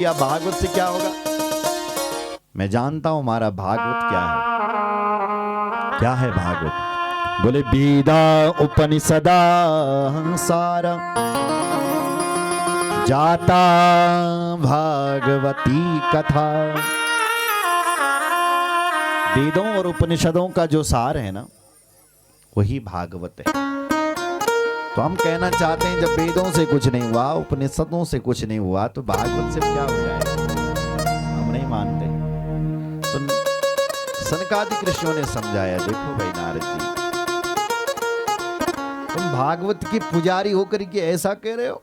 या भागवत से क्या होगा? मैं जानता हूं हमारा भागवत क्या है। क्या है भागवत? बोले वेदा उपनिषदा सारा जाता भागवती कथा। वेदों और उपनिषदों का जो सार है ना, वही भागवत है। तो हम कहना चाहते हैं जब वेदों से कुछ नहीं हुआ, उपनिषदों से कुछ नहीं हुआ, तो भागवत से क्या हो जाएगा? हम नहीं मानते। तो सनकादिक ऋषियों ने समझाया, देखो भाई नारद जी, तुम भागवत के पुजारी होकर के ऐसा कह रहे हो,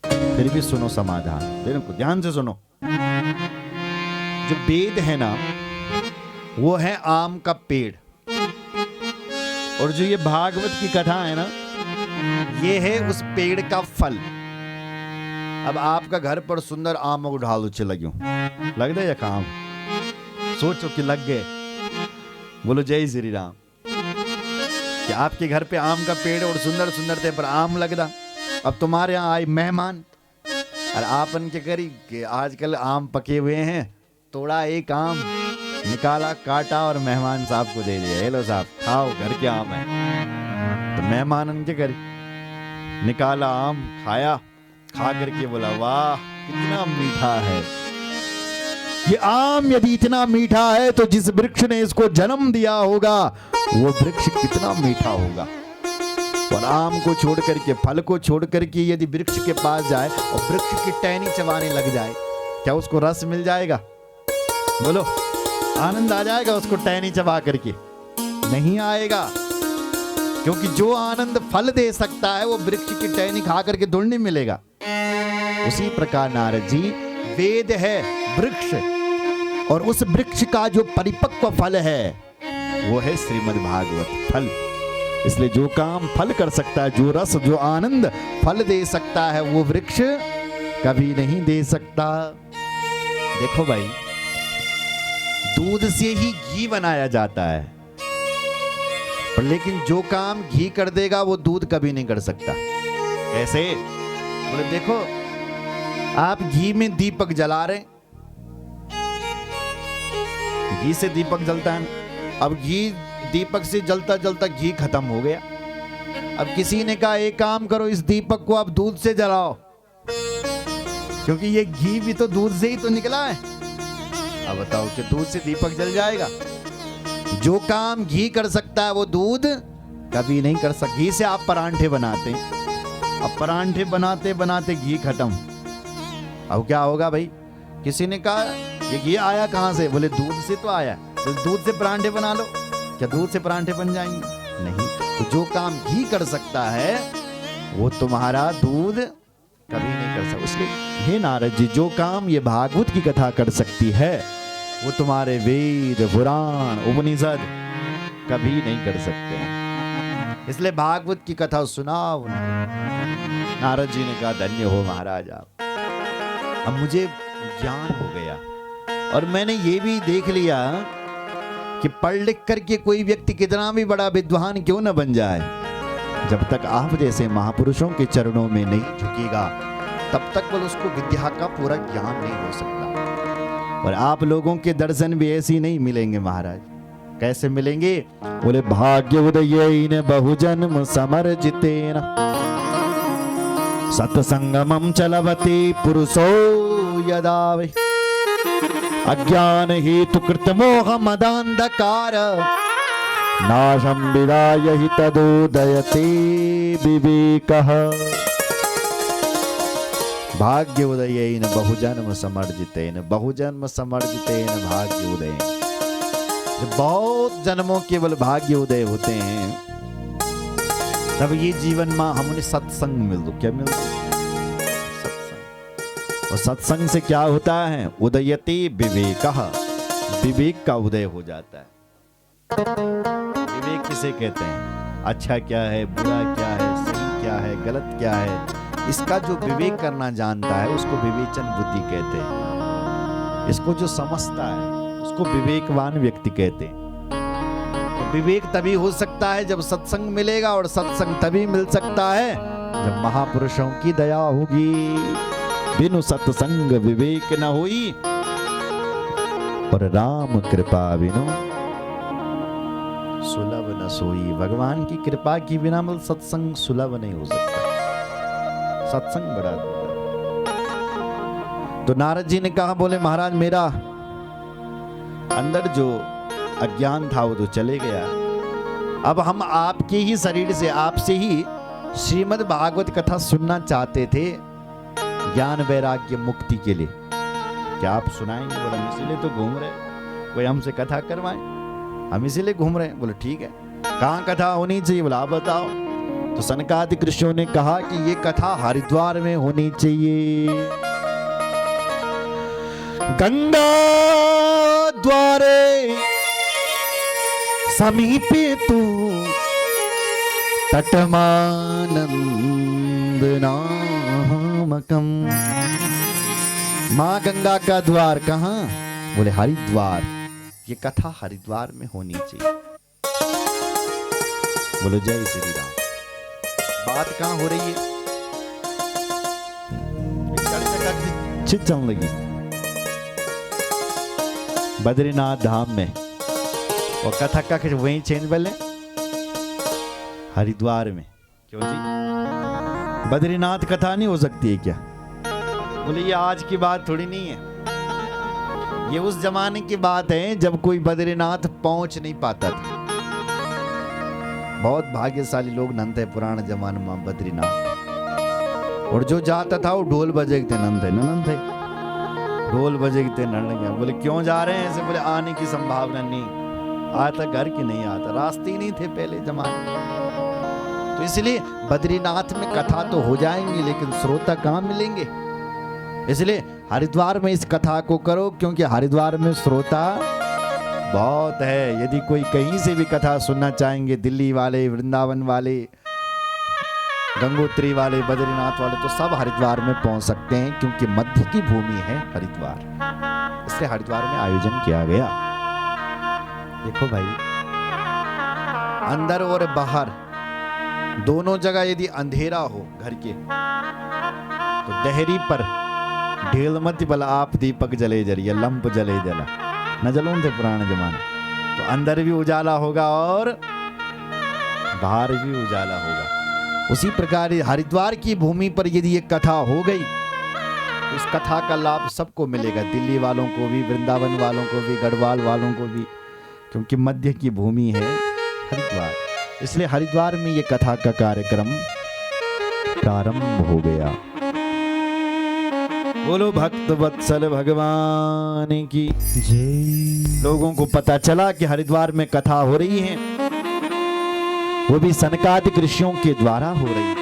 फिर भी सुनो समाधान, देखो ध्यान से सुनो। जो वेद है ना, वो है आम का पेड़, और जो ये भागवत की कथा है ना, ये है उस पेड़ का फल। अब आपका घर पर सुंदर आम उठा लो, चला क्यों लग दे या काम, सोचो कि लग गए, बोलो जय श्री राम। कि आपके घर पे आम का पेड़ और सुंदर सुंदर थे पर आम लगदा। अब तुम्हारे यहाँ आए मेहमान और आपन के करी कि आजकल आम पके हुए हैं, तोड़ा एक आम, निकाला, काटा और मेहमान साहब को दे दिया, हेलो साहब खाओ, घर के आम है। तो मेहमान के करी निकाला आम, खाया, खा करके बोला वाह कितना मीठा है ये आम। यदि इतना मीठा है तो जिस वृक्ष ने इसको जन्म दिया होगा वो वृक्ष कितना मीठा होगा। और आम को छोड़ करके, फल को छोड़ करके यदि वृक्ष के पास जाए और वृक्ष की टहनी चबाने लग जाए, क्या उसको रस मिल जाएगा? बोलो, आनंद आ जाएगा उसको टहनी चबा करके? नहीं आएगा, क्योंकि जो आनंद फल दे सकता है वो वृक्ष की टहनी खा करके थोड़ी नहीं मिलेगा। उसी प्रकार नारद जी, वेद है वृक्ष, और उस वृक्ष का जो परिपक्व फल है वो है श्रीमद् भागवत फल। इसलिए जो काम फल कर सकता है, जो रस, जो आनंद फल दे सकता है, वो वृक्ष कभी नहीं दे सकता। देखो भाई, दूध से ही घी बनाया जाता है, पर लेकिन जो काम घी कर देगा वो दूध कभी नहीं कर सकता। कैसे? बोले देखो, आप घी में दीपक जला रहे, घी से दीपक जलता है, अब घी दीपक से जलता जलता घी खत्म हो गया। अब किसी ने कहा एक काम करो, इस दीपक को आप दूध से जलाओ, क्योंकि ये घी भी तो दूध से ही तो निकला है। अब बताओ कि दूध से दीपक जल जाएगा? जो काम घी कर सकता है वो दूध कभी नहीं कर सकता। घी से आप परांठे बनाते हैं, अब परांठे बनाते बनाते घी खत्म, अब क्या होगा भाई? किसी ने कहा ये घी आया कहां से? बोले दूध से तो आया, तो दूध से परांठे बना लो। क्या दूध से परांठे बन जाएंगे? नहीं। तो जो काम घी कर सकता है वो तुम्हारा दूध कभी नहीं कर सकता। इसलिए हे नारद जी, जो काम ये भागवत की कथा कर सकती है वो तुम्हारे वेद, पुराण, उपनिषद कभी नहीं कर सकते हैं। इसलिए भागवत की कथा सुनाओ। नारद जी ने कहा धन्य हो महाराज आप, अब मुझे ज्ञान हो गया, और मैंने ये भी देख लिया कि पढ़ लिख करके कोई व्यक्ति कितना भी बड़ा विद्वान क्यों न बन जाए, जब तक आप जैसे महापुरुषों के चरणों में नहीं झुकेगा तब तक वो उसको विद्या का पूरा ज्ञान नहीं हो सकता। और आप लोगों के दर्शन भी ऐसे ही नहीं मिलेंगे महाराज। कैसे मिलेंगे? बोले भाग्य उदयेन बहुजन्म समर्जितेन सत्संगमं चलवते पुरुषो यदा वे अज्ञान हेतु कृत मोह मदांधकार नाशं विदाय हि तदोदयते विवेकः। भाग्य उदयेन बहुजन्म समर्जितेन, बहुजन्म समर्जितेन भाग्य उदयेन। जब बहुत जन्मों केवल भाग्य उदय होते हैं तब ये जीवन में हमने सत्संग मिल दो। क्या मिल दो? और सत्संग से क्या होता है? उदयते विवेकः, विवेक का उदय हो जाता है। विवेक किसे कहते हैं? अच्छा क्या है, बुरा क्या है, सही क्या है, गलत क्या है, इसका जो विवेक करना जानता है उसको विवेचन बुद्धि कहते हैं। इसको जो समझता है उसको विवेकवान व्यक्ति कहते हैं। तो विवेक तभी हो सकता है जब सत्संग मिलेगा, और सत्संग तभी मिल सकता है जब महापुरुषों की दया होगी। बिनु सत्संग विवेक न होई, और राम कृपा बिनु सुलभ न सोई। भगवान की कृपा के बिना मतलब सत्संग सुलभ नहीं हो सकता, सत्संग बड़ा दुर्लभ। तो नारद जी ने कहा, बोले महाराज मेरा अंदर जो अज्ञान था वो तो चले गया, अब हम आपके ही शरीर से, आपसे ही श्रीमद् भागवत कथा सुनना चाहते थे ज्ञान वैराग्य मुक्ति के लिए, क्या आप सुनाएंगे? बोले हम इसीलिए तो घूम रहे, कोई हमसे कथा करवाए, हम इसीलिए घूम रहे हैं। बोले ठीक है, कहाँ कथा होनी चाहिए? बोला आप बताओ। तो सनकादिक ऋषियों ने कहा कि ये कथा हरिद्वार में होनी चाहिए। गंगा द्वारे समीपे तू तटमानंद नामकम। माँ गंगा का द्वार कहाँ? बोले हरिद्वार, ये कथा हरिद्वार में होनी चाहिए। बोलो जय श्री राम। बात कहाँ हो रही है? चित चलने लगी बद्रीनाथ धाम में, और कथा का वहीं चेंज बल्ले हरिद्वार में। क्यों जी, बद्रीनाथ कथा नहीं हो सकती है क्या? बोले ये आज की बात थोड़ी नहीं है, ये उस जमाने की बात है जब कोई बद्रीनाथ पहुंच नहीं पाता था। बहुत भाग्यशाली लोग नंद है पुराने जमाने में बद्रीनाथ, और जो जाता था वो ढोल बजेगते नंद है, नंद है ढोल बजेगते नंद। बोले क्यों जा रहे हैं ऐसे? बोले आने की संभावना नहीं, आता घर की नहीं आता, रास्ते ही नहीं थे पहले जमाने। तो इसलिए बद्रीनाथ में कथा तो हो जाएंगी लेकिन श्रोता कहाँ मिलेंगे, इसलिए हरिद्वार में इस कथा को करो, क्योंकि हरिद्वार में श्रोता बहुत है। यदि कोई कहीं से भी कथा सुनना चाहेंगे, दिल्ली वाले, वृंदावन वाले, गंगोत्री वाले, बद्रीनाथ वाले, तो सब हरिद्वार में पहुंच सकते हैं, क्योंकि मध्य की भूमि है हरिद्वार, इसलिए हरिद्वार में आयोजन किया गया। देखो भाई, अंदर और बाहर दोनों जगह यदि अंधेरा हो घर के, तो देहरी पर ढेल मत बला आप दीपक जले जरिए, लंप जले जला न जलूं थे पुराने जमाने। तो अंदर भी उजाला होगा और बाहर भी उजाला होगा। उसी प्रकार हरिद्वार की भूमि पर यदि ये कथा हो गई तो इस कथा का लाभ सबको मिलेगा, दिल्ली वालों को भी, वृंदावन वालों को भी, गढ़वाल वालों को भी, क्योंकि मध्य की भूमि है हरिद्वार। इसलिए हरिद्वार में ये कथा का कार्यक्रम प्रारंभ हो गया। बोलो भक्त वत्सल भगवान की जय। लोगों को पता चला कि हरिद्वार में कथा हो रही है, वो भी सनकादिक ऋषियों के द्वारा हो रही है,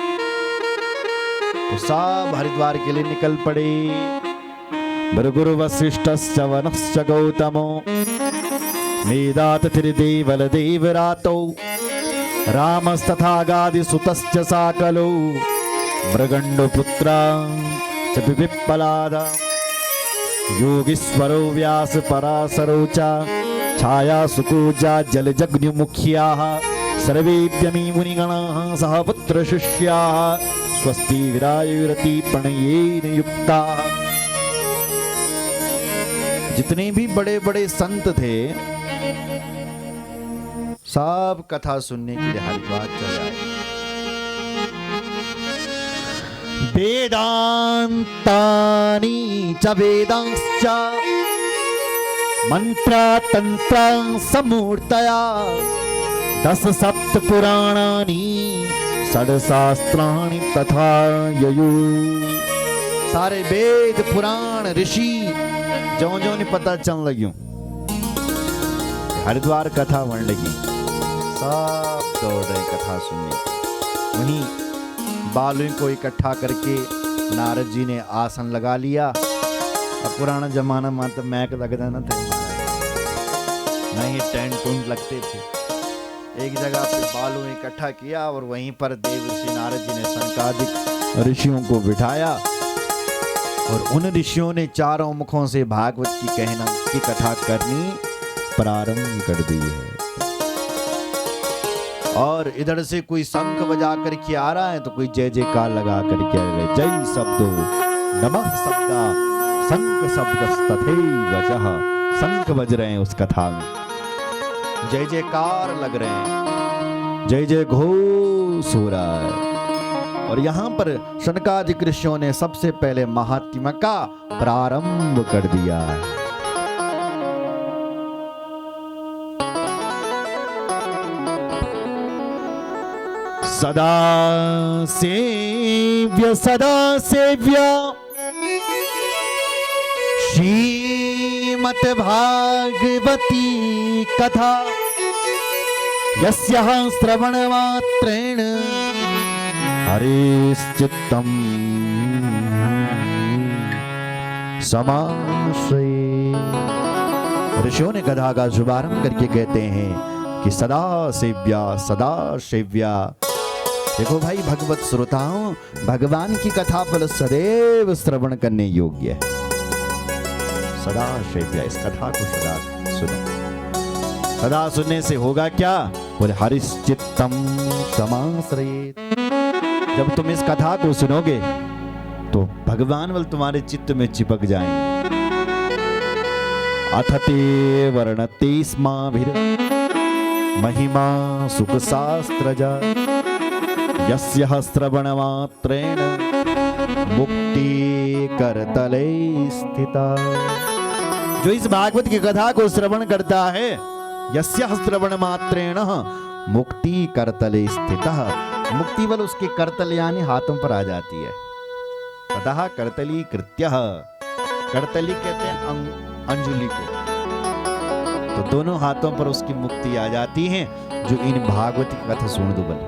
तो सब हरिद्वार के लिए निकल पड़े। भृगुरु वसिष्ठश्च वनश्च गौतमो मेदात त्रिदेवल देवरातो रामस्तथा गादिसुतश्च साकलो मृगण्डपुत्रा च विपिप्पलादा योगीश्वरो व्यास पराशरो च छाया सुकूजा जलजग्निमुख्याः सर्वेभ्यमी मुनिगणाः सह पुत्र शिष्याः स्वस्ति विरायुरति प्रणयेन युक्ताः। जितने भी बड़े बड़े संत थे सब कथा सुनने के लिए हरिद्वार चले आए। वेदांतानि च वेदांश्च मंत्रा तंत्रा समूर्तया दश सप्त पुराणानि षड शास्त्राणि तथा ययु। सारे वेद पुराण ऋषि जो जो ने पता चल लगियों, हरिद्वार कथा बन लगी, सब दौड़ रहे कथा सुनने। वहीं बालुओं को इकट्ठा करके नारद जी ने आसन लगा लिया। अब पुराना जमाना में तो मैक लगता न थे, नहीं टेंट टूंट लगते थे। एक जगह पे बालुओं इकट्ठा किया और वहीं पर देवर्षि नारद जी ने सनकादिक ऋषियों को बिठाया, और उन ऋषियों ने चारों मुखों से भागवत की कथा करनी प्रारंभ कर दी है। और इधर से कोई शंख बजा करके आ रहा है तो कोई जय जयकार लगा करके आ रहा है, जय शब्दो नमः शब्दा शंख शब्दस्तथैवचः, शंख बज रहे हैं उस कथा में, जय जयकार लग रहे हैं, जय जय घोष हो रहा है। और यहां पर शनकादिक ऋषियों ने सबसे पहले महात्म्य का प्रारंभ कर दिया है। सदा सेव्य श्रीमद् भागवती कथा, यस्याः श्रवणमात्रेण हरेश्चित्तम् समाश्रये। ऋषियों ने कथा का शुभारंभ करके कहते हैं कि सदा सेव्या। देखो भाई भगवत श्रोताओं, भगवान की कथा फल सदैव श्रवण करने योग्य है। सदा सेव्या, इस कथा को सदा सुनो। सदा सुनने से होगा क्या? बोले हरिश्चित्तम समाश्रयेत्। जब तुम इस कथा को सुनोगे तो भगवान बल तुम्हारे चित्त में चिपक जाएंगे। अथते वर्णते स्माभिर महिमा सुख शास्त्रजा, यस्य श्रवणमात्रेण मुक्ति करतले स्थिता। जो इस भागवत की कथा को श्रवण करता है, यस्य श्रवणमात्रेण मुक्ति करतले स्थितः, मुक्ति बल उसके करतल यानी हाथों पर आ जाती है। ततः करतली कृत्यः, करतली कहते हैं अंजुलि को, तो दोनों हाथों पर उसकी मुक्ति आ जाती है जो इन भागवत की कथा सुन दो बल।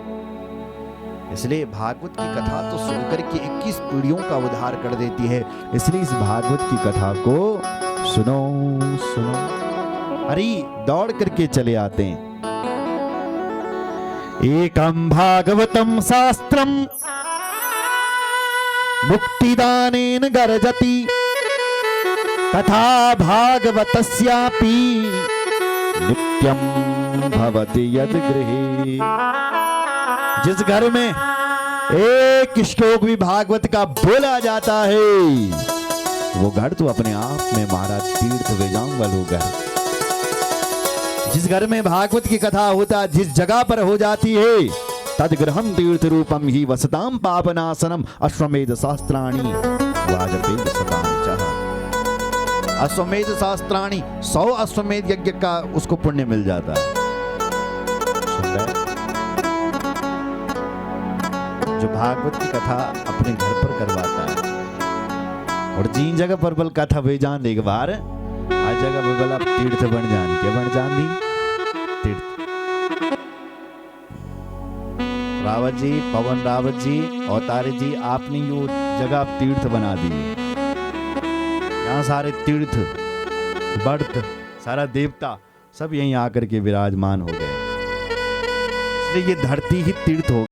इसलिए भागवत की कथा तो सुनकर के 21 पीढ़ियों का उद्धार कर देती है। इसलिए इस भागवत की कथा को सुनो सुनो। अरे दौड़ करके चले आते हैं। एकम भागवतम शास्त्रम मुक्तिदानेन गर्जति, तथा भागवतस्यापि नित्यम भवति यद गृहे। जिस घर में एक श्लोक भी भागवत का बोला जाता है, वो घर तो अपने आप में महाराज तीर्थ वेजांगल हो घर। जिस घर में भागवत की कथा होता, जिस जगह पर हो जाती है, तदग्रहम तीर्थ रूपम ही वसताम पापनाशनम अश्वमेध शास्त्राणि वाजपेय सतांचः। अश्वमेध शास्त्राणि 100 अश्वमेध यज्ञ का उसको पुण्य मिल जाता है। सुन रहे? जो भागवत की कथा अपने घर पर करवाता है और जिन जगह पर बल कथा वे जान एक बार आ जगह पे बल आप तीर्थ बन जान के बन जान दी तीर्थ। रावत जी, पवन रावत जी, अवतारे जी, आपने यो जगह आप तीर्थ बना दी। यहाँ सारे तीर्थ बर्थ सारा देवता सब यहीं आकर के विराजमान हो गए। इसलिए ये धरती ही तीर्थ हो